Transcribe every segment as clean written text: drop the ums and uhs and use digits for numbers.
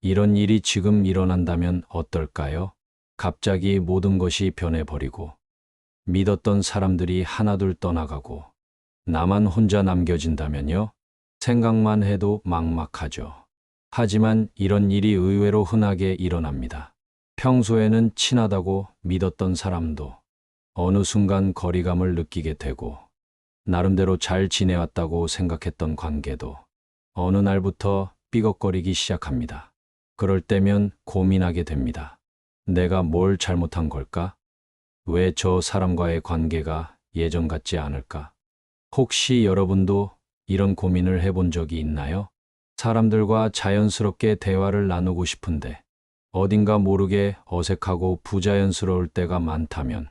이런 일이 지금 일어난다면 어떨까요? 갑자기 모든 것이 변해버리고 믿었던 사람들이 하나둘 떠나가고 나만 혼자 남겨진다면요? 생각만 해도 막막하죠. 하지만 이런 일이 의외로 흔하게 일어납니다. 평소에는 친하다고 믿었던 사람도 어느 순간 거리감을 느끼게 되고 나름대로 잘 지내왔다고 생각했던 관계도 어느 날부터 삐걱거리기 시작합니다. 그럴 때면 고민하게 됩니다. 내가 뭘 잘못한 걸까? 왜 저 사람과의 관계가 예전 같지 않을까? 혹시 여러분도 이런 고민을 해본 적이 있나요? 사람들과 자연스럽게 대화를 나누고 싶은데 어딘가 모르게 어색하고 부자연스러울 때가 많다면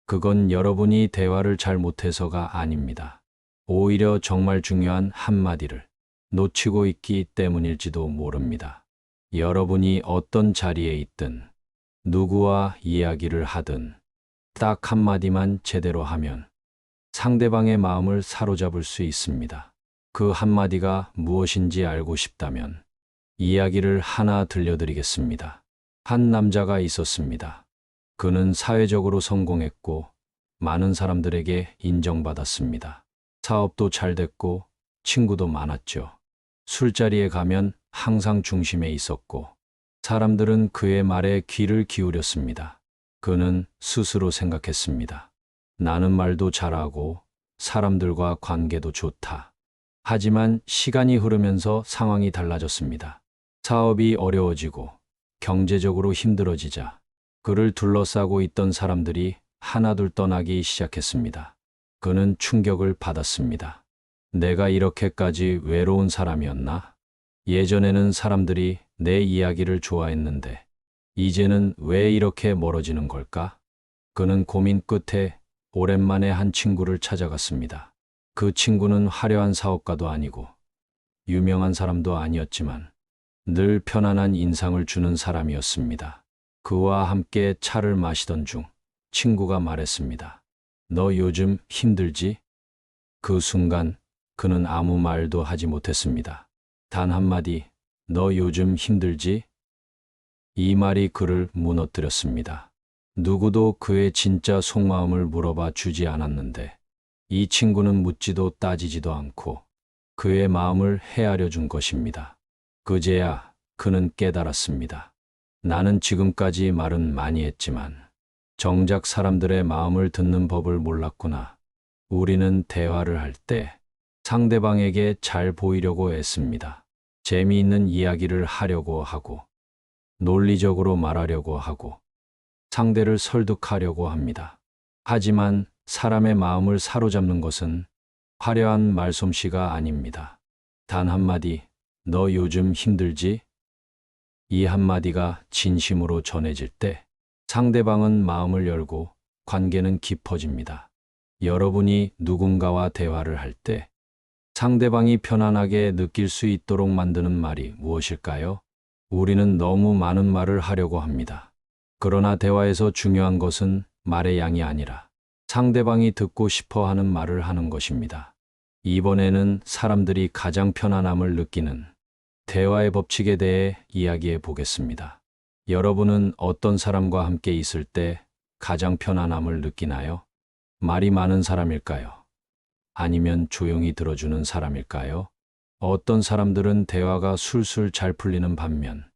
그건 여러분이 대화를 잘 못해서가 아닙니다. 오히려 정말 중요한 한마디를 놓치고 있기 때문일지도 모릅니다. 여러분이 어떤 자리에 있든 누구와 이야기를 하든 딱 한마디만 제대로 하면 상대방의 마음을 사로잡을 수 있습니다. 그 한마디가 무엇인지 알고 싶다면 이야기를 하나 들려드리겠습니다. 한 남자가 있었습니다. 그는 사회적으로 성공했고 많은 사람들에게 인정받았습니다. 사업도 잘 됐고 친구도 많았죠. 술자리에 가면 항상 중심에 있었고 사람들은 그의 말에 귀를 기울였습니다. 그는 스스로 생각했습니다. 나는 말도 잘하고 사람들과 관계도 좋다. 하지만 시간이 흐르면서 상황이 달라졌습니다. 사업이 어려워지고 경제적으로 힘들어지자 그를 둘러싸고 있던 사람들이 하나둘 떠나기 시작했습니다. 그는 충격을 받았습니다. 내가 이렇게까지 외로운 사람이었나? 예전에는 사람들이 내 이야기를 좋아했는데 이제는 왜 이렇게 멀어지는 걸까? 그는 고민 끝에 오랜만에 한 친구를 찾아갔습니다. 그 친구는 화려한 사업가도 아니고 유명한 사람도 아니었지만 늘 편안한 인상을 주는 사람이었습니다. 그와 함께 차를 마시던 중 친구가 말했습니다. 너 요즘 힘들지? 그 순간 그는 아무 말도 하지 못했습니다. 단 한마디, 너 요즘 힘들지? 이 말이 그를 무너뜨렸습니다. 누구도 그의 진짜 속마음을 물어봐 주지 않았는데 이 친구는 묻지도 따지지도 않고 그의 마음을 헤아려 준 것입니다. 그제야 그는 깨달았습니다. 나는 지금까지 말은 많이 했지만 정작 사람들의 마음을 듣는 법을 몰랐구나. 우리는 대화를 할 때 상대방에게 잘 보이려고 애씁니다. 재미있는 이야기를 하려고 하고 논리적으로 말하려고 하고 상대를 설득하려고 합니다. 하지만 사람의 마음을 사로잡는 것은 화려한 말솜씨가 아닙니다. 단 한마디, 너 요즘 힘들지? 이 한마디가 진심으로 전해질 때 상대방은 마음을 열고 관계는 깊어집니다. 여러분이 누군가와 대화를 할 때 상대방이 편안하게 느낄 수 있도록 만드는 말이 무엇일까요? 우리는 너무 많은 말을 하려고 합니다. 그러나 대화에서 중요한 것은 말의 양이 아니라 상대방이 듣고 싶어 하는 말을 하는 것입니다. 이번에는 사람들이 가장 편안함을 느끼는 대화의 법칙에 대해 이야기해 보겠습니다. 여러분은 어떤 사람과 함께 있을 때 가장 편안함을 느끼나요? 말이 많은 사람일까요? 아니면 조용히 들어주는 사람일까요? 어떤 사람들은 대화가 술술 잘 풀리는 반면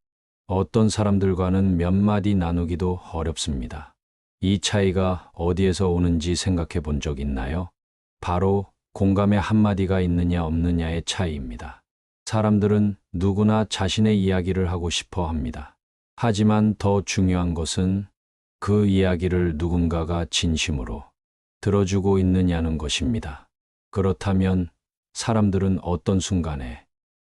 어떤 사람들과는 몇 마디 나누기도 어렵습니다. 이 차이가 어디에서 오는지 생각해 본 적 있나요? 바로 공감의 한마디가 있느냐 없느냐의 차이입니다. 사람들은 누구나 자신의 이야기를 하고 싶어 합니다. 하지만 더 중요한 것은 그 이야기를 누군가가 진심으로 들어주고 있느냐는 것입니다. 그렇다면 사람들은 어떤 순간에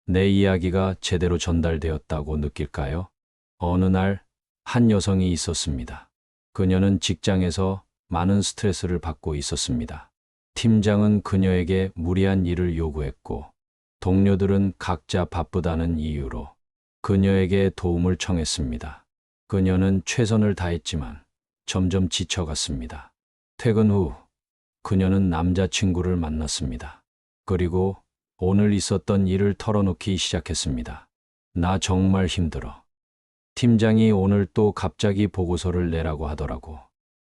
내 이야기가 제대로 전달되었다고 느낄까요? 어느 날 한 여성이 있었습니다. 그녀는 직장에서 많은 스트레스를 받고 있었습니다. 팀장은 그녀에게 무리한 일을 요구했고 동료들은 각자 바쁘다는 이유로 그녀에게 도움을 청했습니다. 그녀는 최선을 다했지만 점점 지쳐갔습니다. 퇴근 후 그녀는 남자친구를 만났습니다. 그리고 오늘 있었던 일을 털어놓기 시작했습니다. 나 정말 힘들어. 팀장이 오늘 또 갑자기 보고서를 내라고 하더라고.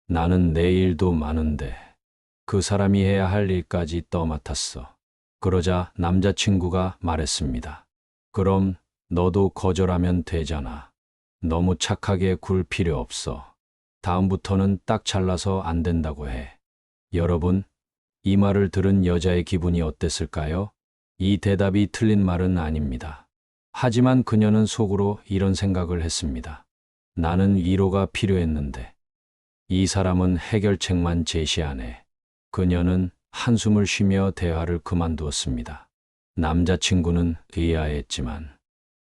나는 내일도 많은데 그 사람이 해야 할 일까지 떠맡았어. 그러자 남자친구가 말했습니다. 그럼 너도 거절하면 되잖아. 너무 착하게 굴 필요 없어. 다음부터는 딱 잘라서 안 된다고 해. 여러분, 이 말을 들은 여자의 기분이 어땠을까요? 이 대답이 틀린 말은 아닙니다. 하지만 그녀는 속으로 이런 생각을 했습니다. 나는 위로가 필요했는데 이 사람은 해결책만 제시하네. 그녀는 한숨을 쉬며 대화를 그만두었습니다. 남자친구는 의아했지만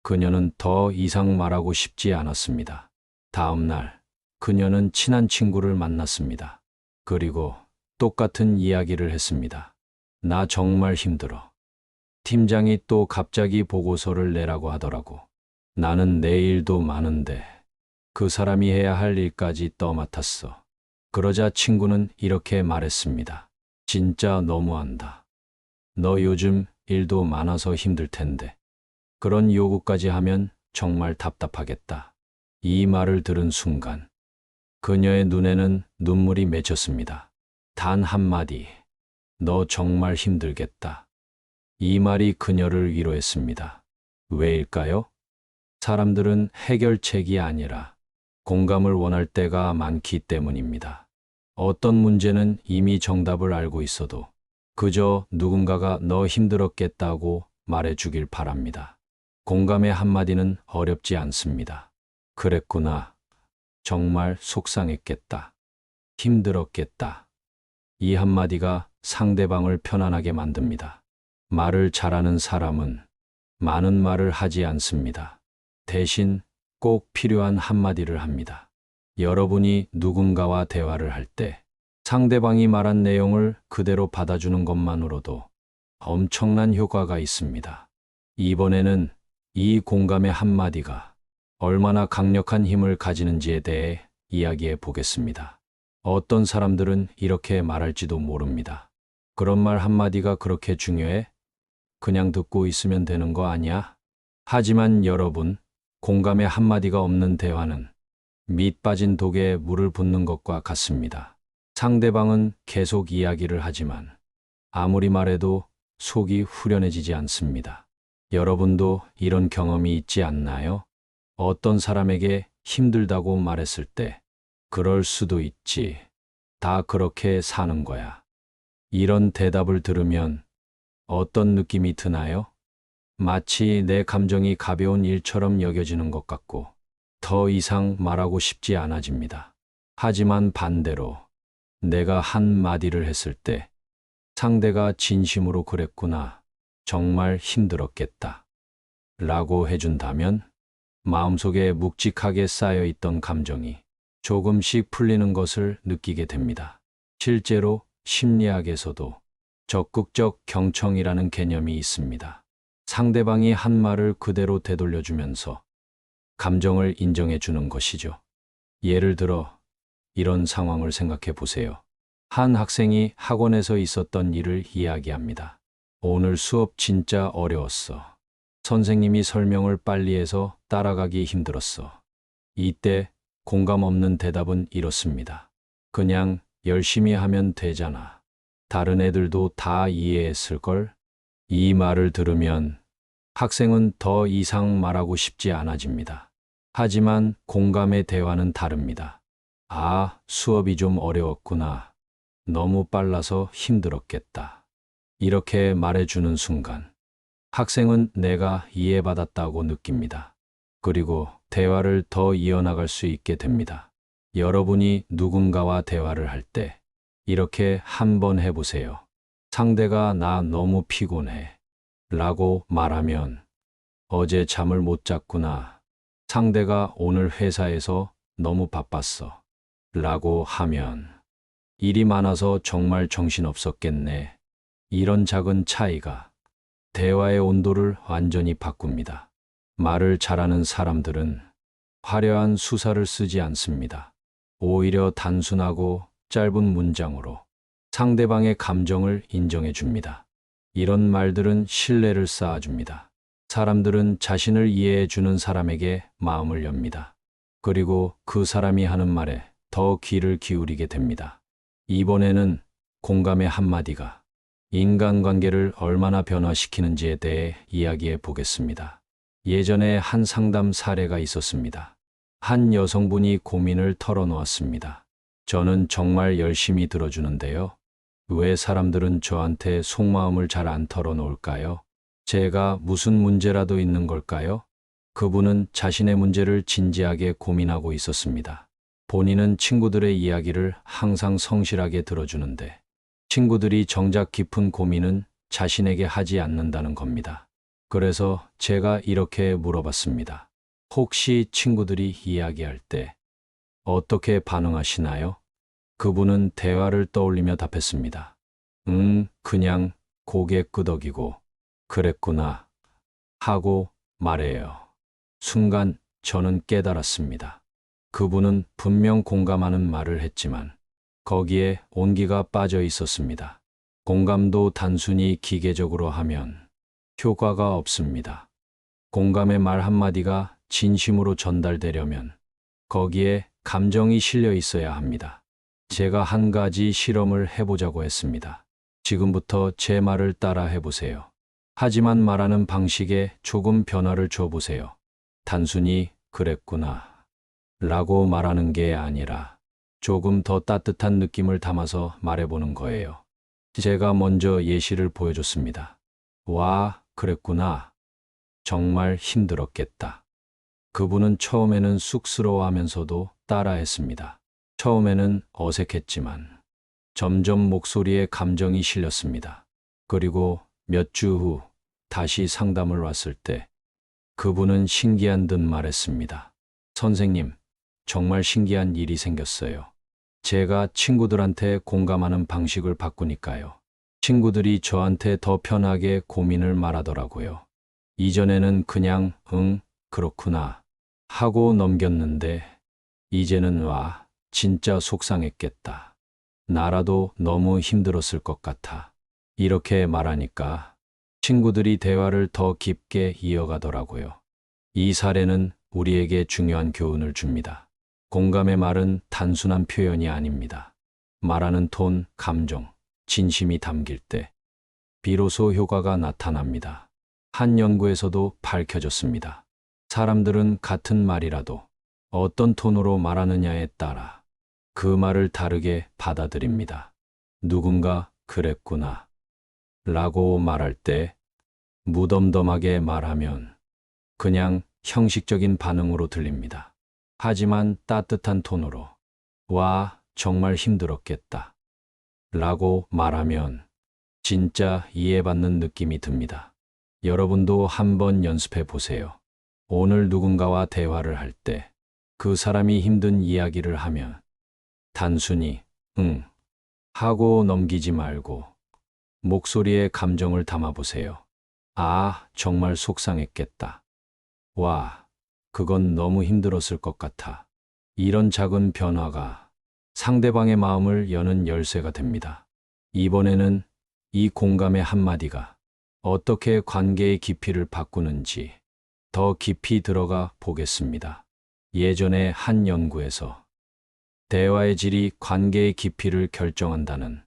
그녀는 더 이상 말하고 싶지 않았습니다. 다음 날 그녀는 친한 친구를 만났습니다. 그리고 똑같은 이야기를 했습니다. 나 정말 힘들어. 팀장이 또 갑자기 보고서를 내라고 하더라고. 나는 내일도 많은데 그 사람이 해야 할 일까지 떠맡았어. 그러자 친구는 이렇게 말했습니다. 진짜 너무한다. 너 요즘 일도 많아서 힘들 텐데 그런 요구까지 하면 정말 답답하겠다. 이 말을 들은 순간 그녀의 눈에는 눈물이 맺혔습니다. 단 한마디, 너 정말 힘들겠다. 이 말이 그녀를 위로했습니다. 왜일까요? 사람들은 해결책이 아니라 공감을 원할 때가 많기 때문입니다. 어떤 문제는 이미 정답을 알고 있어도 그저 누군가가 너 힘들었겠다고 말해주길 바랍니다. 공감의 한마디는 어렵지 않습니다. 그랬구나. 정말 속상했겠다. 힘들었겠다. 이 한마디가 상대방을 편안하게 만듭니다. 말을 잘하는 사람은 많은 말을 하지 않습니다. 대신 꼭 필요한 한마디를 합니다. 여러분이 누군가와 대화를 할 때 상대방이 말한 내용을 그대로 받아주는 것만으로도 엄청난 효과가 있습니다. 이번에는 이 공감의 한마디가 얼마나 강력한 힘을 가지는지에 대해 이야기해 보겠습니다. 어떤 사람들은 이렇게 말할지도 모릅니다. 그런 말 한마디가 그렇게 중요해? 그냥 듣고 있으면 되는 거 아니야? 하지만 여러분, 공감의 한마디가 없는 대화는 밑 빠진 독에 물을 붓는 것과 같습니다. 상대방은 계속 이야기를 하지만 아무리 말해도 속이 후련해지지 않습니다. 여러분도 이런 경험이 있지 않나요? 어떤 사람에게 힘들다고 말했을 때, 그럴 수도 있지. 다 그렇게 사는 거야. 이런 대답을 들으면 어떤 느낌이 드나요? 마치 내 감정이 가벼운 일처럼 여겨지는 것 같고 더 이상 말하고 싶지 않아집니다. 하지만 반대로 내가 한 마디를 했을 때 상대가 진심으로 그랬구나, 정말 힘들었겠다 라고 해준다면 마음속에 묵직하게 쌓여있던 감정이 조금씩 풀리는 것을 느끼게 됩니다. 실제로 심리학에서도 적극적 경청이라는 개념이 있습니다. 상대방이 한 말을 그대로 되돌려주면서 감정을 인정해 주는 것이죠. 예를 들어 이런 상황을 생각해 보세요. 한 학생이 학원에서 있었던 일을 이야기합니다. 오늘 수업 진짜 어려웠어. 선생님이 설명을 빨리 해서 따라가기 힘들었어. 이때 공감 없는 대답은 이렇습니다. 그냥 열심히 하면 되잖아. 다른 애들도 다 이해했을걸? 이 말을 들으면 학생은 더 이상 말하고 싶지 않아집니다. 하지만 공감의 대화는 다릅니다. 아, 수업이 좀 어려웠구나. 너무 빨라서 힘들었겠다. 이렇게 말해주는 순간 학생은 내가 이해받았다고 느낍니다. 그리고 대화를 더 이어나갈 수 있게 됩니다. 여러분이 누군가와 대화를 할 때 이렇게 한번 해보세요. 상대가 나 너무 피곤해 라고 말하면 어제 잠을 못 잤구나. 상대가 오늘 회사에서 너무 바빴어 라고 하면 일이 많아서 정말 정신없었겠네. 이런 작은 차이가 대화의 온도를 완전히 바꿉니다. 말을 잘하는 사람들은 화려한 수사를 쓰지 않습니다. 오히려 단순하고 짧은 문장으로 상대방의 감정을 인정해 줍니다. 이런 말들은 신뢰를 쌓아줍니다. 사람들은 자신을 이해해 주는 사람에게 마음을 엽니다. 그리고 그 사람이 하는 말에 더 귀를 기울이게 됩니다. 이번에는 공감의 한마디가 인간관계를 얼마나 변화시키는지에 대해 이야기해 보겠습니다. 예전에 한 상담 사례가 있었습니다. 한 여성분이 고민을 털어놓았습니다. 저는 정말 열심히 들어주는데요. 왜 사람들은 저한테 속마음을 잘 안 털어놓을까요? 제가 무슨 문제라도 있는 걸까요? 그분은 자신의 문제를 진지하게 고민하고 있었습니다. 본인은 친구들의 이야기를 항상 성실하게 들어주는데 친구들이 정작 깊은 고민은 자신에게 하지 않는다는 겁니다. 그래서 제가 이렇게 물어봤습니다. 혹시 친구들이 이야기할 때 어떻게 반응하시나요? 그분은 대화를 떠올리며 답했습니다. 그냥 고개 끄덕이고 그랬구나 하고 말해요. 순간 저는 깨달았습니다. 그분은 분명 공감하는 말을 했지만 거기에 온기가 빠져 있었습니다. 공감도 단순히 기계적으로 하면 효과가 없습니다. 공감의 말 한마디가 진심으로 전달되려면 거기에 감정이 실려 있어야 합니다. 제가 한 가지 실험을 해보자고 했습니다. 지금부터 제 말을 따라 해보세요. 하지만 말하는 방식에 조금 변화를 줘보세요. 단순히 그랬구나 라고 말하는 게 아니라 조금 더 따뜻한 느낌을 담아서 말해보는 거예요. 제가 먼저 예시를 보여줬습니다. 와, 그랬구나. 정말 힘들었겠다. 그분은 처음에는 쑥스러워하면서도 따라했습니다. 처음에는 어색했지만 점점 목소리에 감정이 실렸습니다. 그리고 몇 주 후 다시 상담을 왔을 때 그분은 신기한 듯 말했습니다. 선생님, 정말 신기한 일이 생겼어요. 제가 친구들한테 공감하는 방식을 바꾸니까요. 친구들이 저한테 더 편하게 고민을 말하더라고요. 이전에는 그냥 그렇구나 하고 넘겼는데 이제는 와, 진짜 속상했겠다. 나라도 너무 힘들었을 것 같아. 이렇게 말하니까 친구들이 대화를 더 깊게 이어가더라고요. 이 사례는 우리에게 중요한 교훈을 줍니다. 공감의 말은 단순한 표현이 아닙니다. 말하는 톤, 감정, 진심이 담길 때 비로소 효과가 나타납니다. 한 연구에서도 밝혀졌습니다. 사람들은 같은 말이라도 어떤 톤으로 말하느냐에 따라 그 말을 다르게 받아들입니다. 누군가 그랬구나 라고 말할 때 무덤덤하게 말하면 그냥 형식적인 반응으로 들립니다. 하지만 따뜻한 톤으로 와, 정말 힘들었겠다 라고 말하면 진짜 이해받는 느낌이 듭니다. 여러분도 한번 연습해 보세요. 오늘 누군가와 대화를 할 때 그 사람이 힘든 이야기를 하면 단순히 하고 넘기지 말고 목소리에 감정을 담아 보세요. 아, 정말 속상했겠다. 와, 그건 너무 힘들었을 것 같아. 이런 작은 변화가 상대방의 마음을 여는 열쇠가 됩니다. 이번에는 이 공감의 한마디가 어떻게 관계의 깊이를 바꾸는지 더 깊이 들어가 보겠습니다. 예전에 한 연구에서 대화의 질이 관계의 깊이를 결정한다는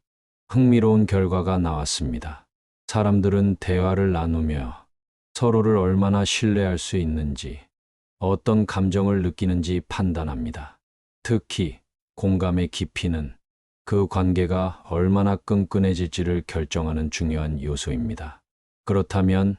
흥미로운 결과가 나왔습니다. 사람들은 대화를 나누며 서로를 얼마나 신뢰할 수 있는지, 어떤 감정을 느끼는지 판단합니다. 특히 공감의 깊이는 그 관계가 얼마나 끈끈해질지를 결정하는 중요한 요소입니다. 그렇다면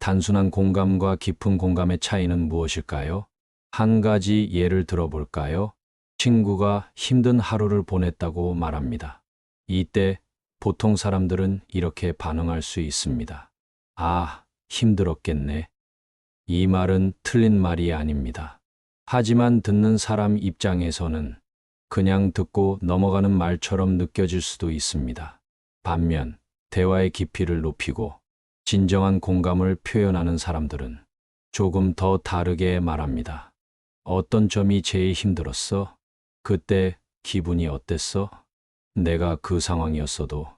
단순한 공감과 깊은 공감의 차이는 무엇일까요? 한 가지 예를 들어볼까요? 친구가 힘든 하루를 보냈다고 말합니다. 이때 보통 사람들은 이렇게 반응할 수 있습니다. 아, 힘들었겠네. 이 말은 틀린 말이 아닙니다. 하지만 듣는 사람 입장에서는 그냥 듣고 넘어가는 말처럼 느껴질 수도 있습니다. 반면 대화의 깊이를 높이고 진정한 공감을 표현하는 사람들은 조금 더 다르게 말합니다. 어떤 점이 제일 힘들었어? 그때 기분이 어땠어? 내가 그 상황이었어도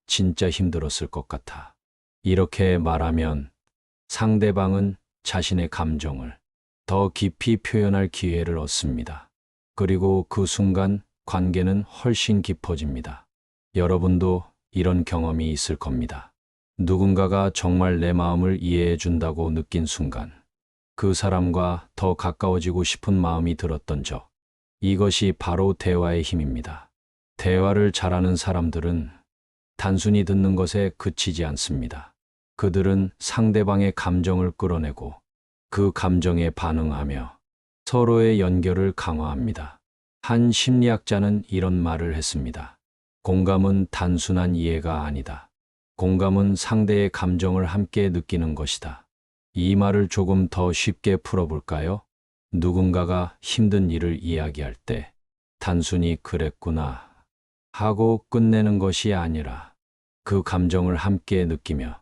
진짜 힘들었을 것 같아. 이렇게 말하면 상대방은 자신의 감정을 더 깊이 표현할 기회를 얻습니다. 그리고 그 순간 관계는 훨씬 깊어집니다. 여러분도 이런 경험이 있을 겁니다. 누군가가 정말 내 마음을 이해해 준다고 느낀 순간, 그 사람과 더 가까워지고 싶은 마음이 들었던 적. 이것이 바로 대화의 힘입니다. 대화를 잘하는 사람들은 단순히 듣는 것에 그치지 않습니다. 그들은 상대방의 감정을 끌어내고 그 감정에 반응하며 서로의 연결을 강화합니다. 한 심리학자는 이런 말을 했습니다. 공감은 단순한 이해가 아니다. 공감은 상대의 감정을 함께 느끼는 것이다. 이 말을 조금 더 쉽게 풀어볼까요? 누군가가 힘든 일을 이야기할 때 단순히 그랬구나 하고 끝내는 것이 아니라 그 감정을 함께 느끼며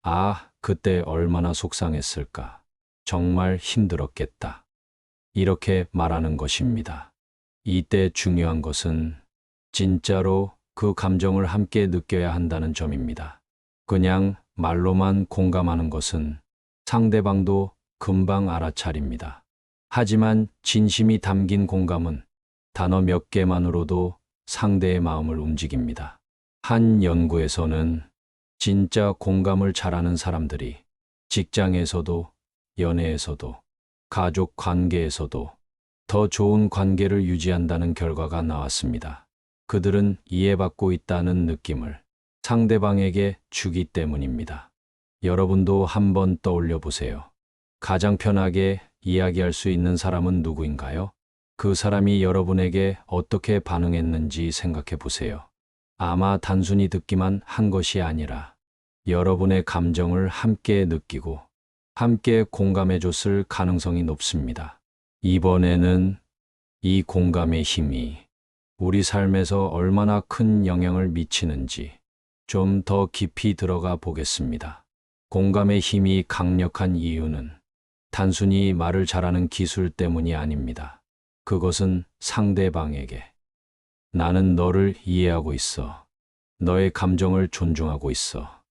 아, 그때 얼마나 속상했을까. 정말 힘들었겠다. 이렇게 말하는 것입니다. 이때 중요한 것은 진짜로 그 감정을 함께 느껴야 한다는 점입니다. 그냥 말로만 공감하는 것은 상대방도 금방 알아차립니다. 하지만 진심이 담긴 공감은 단어 몇 개만으로도 상대의 마음을 움직입니다. 한 연구에서는 진짜 공감을 잘하는 사람들이 직장에서도 연애에서도 가족 관계에서도 더 좋은 관계를 유지한다는 결과가 나왔습니다. 그들은 이해받고 있다는 느낌을 상대방에게 주기 때문입니다. 여러분도 한번 떠올려 보세요. 가장 편하게 이야기할 수 있는 사람은 누구인가요? 그 사람이 여러분에게 어떻게 반응했는지 생각해 보세요. 아마 단순히 듣기만 한 것이 아니라 여러분의 감정을 함께 느끼고 함께 공감해 줬을 가능성이 높습니다. 이번에는 이 공감의 힘이 우리 삶에서 얼마나 큰 영향을 미치는지 좀 더 깊이 들어가 보겠습니다. 공감의 힘이 강력한 이유는 단순히 말을 잘하는 기술 때문이 아닙니다. 그것은 상대방에게 나는 너를 이해하고 있어. 너의 감정을 존중하고 있어.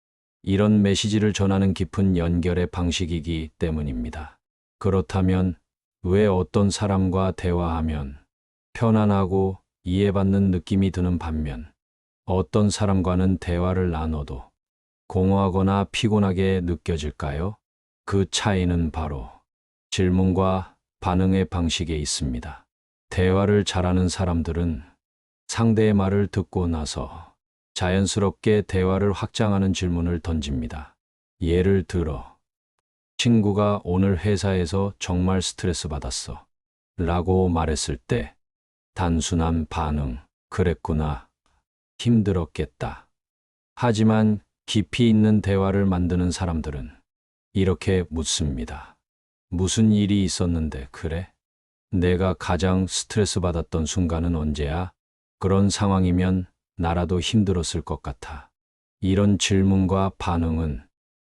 이런 메시지를 전하는 깊은 연결의 방식이기 때문입니다. 그렇다면 왜 어떤 사람과 대화하면 편안하고 이해받는 느낌이 드는 반면 어떤 사람과는 대화를 나눠도 공허하거나 피곤하게 느껴질까요? 그 차이는 바로 질문과 반응의 방식에 있습니다. 대화를 잘하는 사람들은 상대의 말을 듣고 나서 자연스럽게 대화를 확장하는 질문을 던집니다. 예를 들어, 친구가 오늘 회사에서 정말 스트레스 받았어. 라고 말했을 때 단순한 반응, 그랬구나, 힘들었겠다. 하지만 깊이 있는 대화를 만드는 사람들은 이렇게 묻습니다. 무슨 일이 있었는데 그래? 내가 가장 스트레스 받았던 순간은 언제야? 그런 상황이면 나라도 힘들었을 것 같아. 이런 질문과 반응은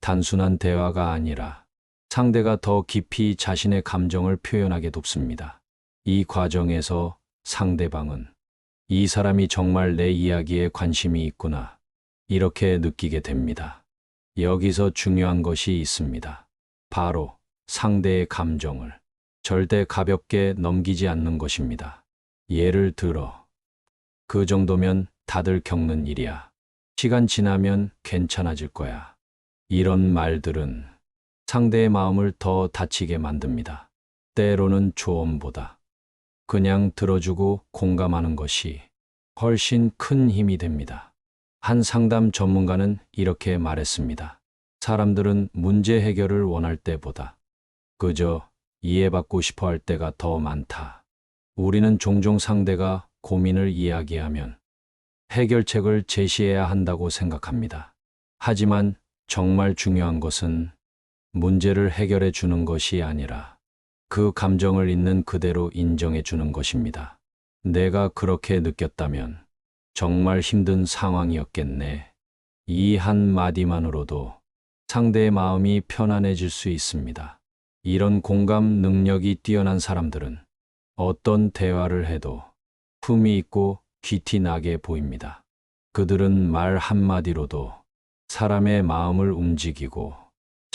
단순한 대화가 아니라 상대가 더 깊이 자신의 감정을 표현하게 돕습니다. 이 과정에서 상대방은 이 사람이 정말 내 이야기에 관심이 있구나, 이렇게 느끼게 됩니다. 여기서 중요한 것이 있습니다. 바로 상대의 감정을 절대 가볍게 넘기지 않는 것입니다. 예를 들어, 그 정도면 다들 겪는 일이야. 시간 지나면 괜찮아질 거야. 이런 말들은 상대의 마음을 더 다치게 만듭니다. 때로는 조언보다 그냥 들어주고 공감하는 것이 훨씬 큰 힘이 됩니다. 한 상담 전문가는 이렇게 말했습니다. 사람들은 문제 해결을 원할 때보다 그저 이해받고 싶어 할 때가 더 많다. 우리는 종종 상대가 고민을 이야기하면 해결책을 제시해야 한다고 생각합니다. 하지만 정말 중요한 것은 문제를 해결해 주는 것이 아니라 그 감정을 있는 그대로 인정해 주는 것입니다. 내가 그렇게 느꼈다면 정말 힘든 상황이었겠네. 이 한 마디만으로도 상대의 마음이 편안해질 수 있습니다. 이런 공감 능력이 뛰어난 사람들은 어떤 대화를 해도 품이 있고 귀티 나게 보입니다. 그들은 말 한마디로도 사람의 마음을 움직이고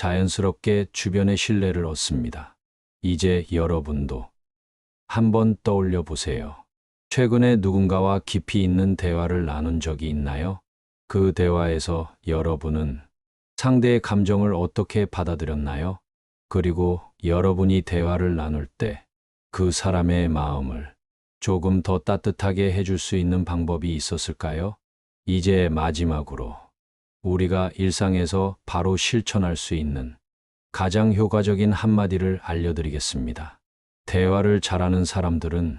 자연스럽게 주변의 신뢰를 얻습니다. 이제 여러분도 한번 떠올려 보세요. 최근에 누군가와 깊이 있는 대화를 나눈 적이 있나요? 그 대화에서 여러분은 상대의 감정을 어떻게 받아들였나요? 그리고 여러분이 대화를 나눌 때 그 사람의 마음을 조금 더 따뜻하게 해줄 수 있는 방법이 있었을까요? 이제 마지막으로 우리가 일상에서 바로 실천할 수 있는 가장 효과적인 한마디를 알려드리겠습니다. 대화를 잘하는 사람들은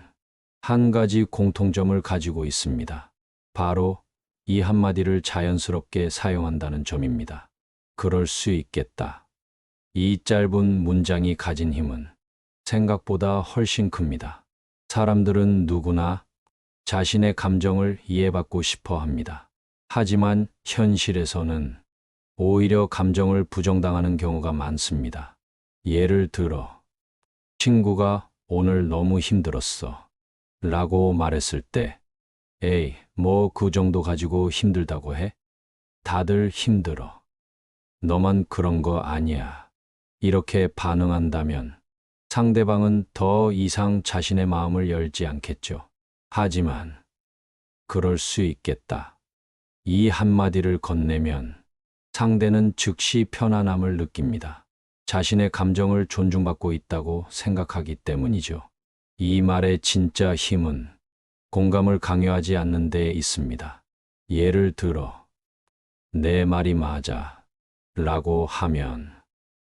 한 가지 공통점을 가지고 있습니다. 바로 이 한마디를 자연스럽게 사용한다는 점입니다. 그럴 수 있겠다. 이 짧은 문장이 가진 힘은 생각보다 훨씬 큽니다. 사람들은 누구나 자신의 감정을 이해받고 싶어 합니다. 하지만 현실에서는 오히려 감정을 부정당하는 경우가 많습니다. 예를 들어, 친구가 오늘 너무 힘들었어 라고 말했을 때, 에이, 뭐 그 정도 가지고 힘들다고 해? 다들 힘들어. 너만 그런 거 아니야. 이렇게 반응한다면 상대방은 더 이상 자신의 마음을 열지 않겠죠. 하지만 그럴 수 있겠다. 이 한마디를 건네면 상대는 즉시 편안함을 느낍니다. 자신의 감정을 존중받고 있다고 생각하기 때문이죠. 이 말의 진짜 힘은 공감을 강요하지 않는 데 있습니다. 예를 들어, 내 말이 맞아 라고 하면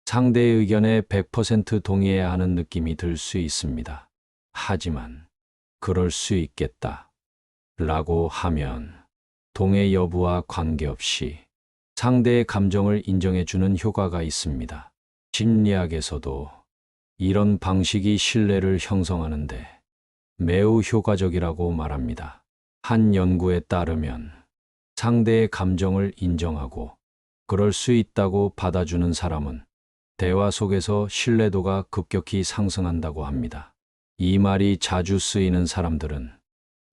상대의 의견에 100% 동의해야 하는 느낌이 들 수 있습니다. 하지만 그럴 수 있겠다 라고 하면 동의 여부와 관계없이 상대의 감정을 인정해주는 효과가 있습니다. 심리학에서도 이런 방식이 신뢰를 형성하는데 매우 효과적이라고 말합니다. 한 연구에 따르면 상대의 감정을 인정하고 그럴 수 있다고 받아주는 사람은 대화 속에서 신뢰도가 급격히 상승한다고 합니다. 이 말이 자주 쓰이는 사람들은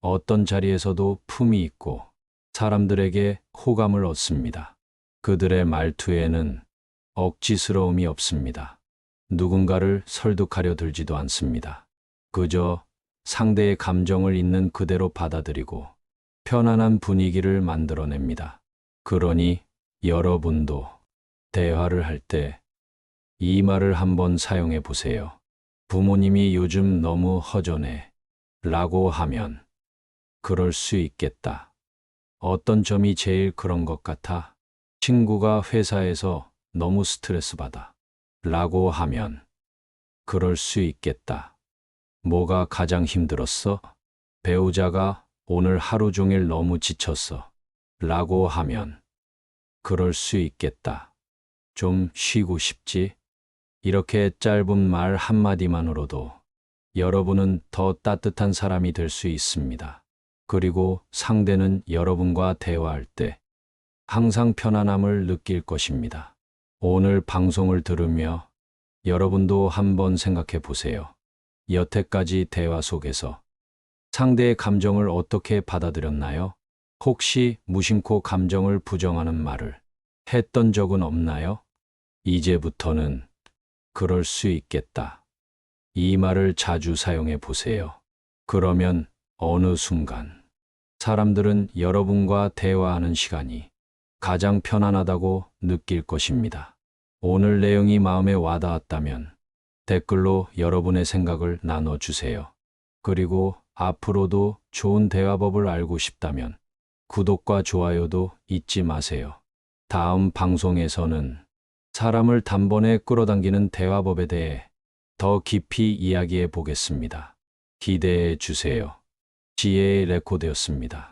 어떤 자리에서도 품이 있고 사람들에게 호감을 얻습니다. 그들의 말투에는 억지스러움이 없습니다. 누군가를 설득하려 들지도 않습니다. 그저 상대의 감정을 있는 그대로 받아들이고 편안한 분위기를 만들어냅니다. 그러니 여러분도 대화를 할 때 이 말을 한번 사용해 보세요. 부모님이 요즘 너무 허전해 라고 하면 그럴 수 있겠다. 어떤 점이 제일 그런 것 같아? 친구가 회사에서 너무 스트레스 받아 라고 하면 그럴 수 있겠다. 뭐가 가장 힘들었어? 배우자가 오늘 하루 종일 너무 지쳤어 라고 하면 그럴 수 있겠다. 좀 쉬고 싶지? 이렇게 짧은 말 한마디만으로도 여러분은 더 따뜻한 사람이 될 수 있습니다. 그리고 상대는 여러분과 대화할 때 항상 편안함을 느낄 것입니다. 오늘 방송을 들으며 여러분도 한번 생각해 보세요. 여태까지 대화 속에서 상대의 감정을 어떻게 받아들였나요? 혹시 무심코 감정을 부정하는 말을 했던 적은 없나요? 이제부터는 그럴 수 있겠다. 이 말을 자주 사용해 보세요. 그러면 어느 순간 사람들은 여러분과 대화하는 시간이 가장 편안하다고 느낄 것입니다. 오늘 내용이 마음에 와닿았다면 댓글로 여러분의 생각을 나눠주세요. 그리고 앞으로도 좋은 대화법을 알고 싶다면 구독과 좋아요도 잊지 마세요. 다음 방송에서는 사람을 단번에 끌어당기는 대화법에 대해 더 깊이 이야기해 보겠습니다. 기대해 주세요. 지혜의 레코드였습니다.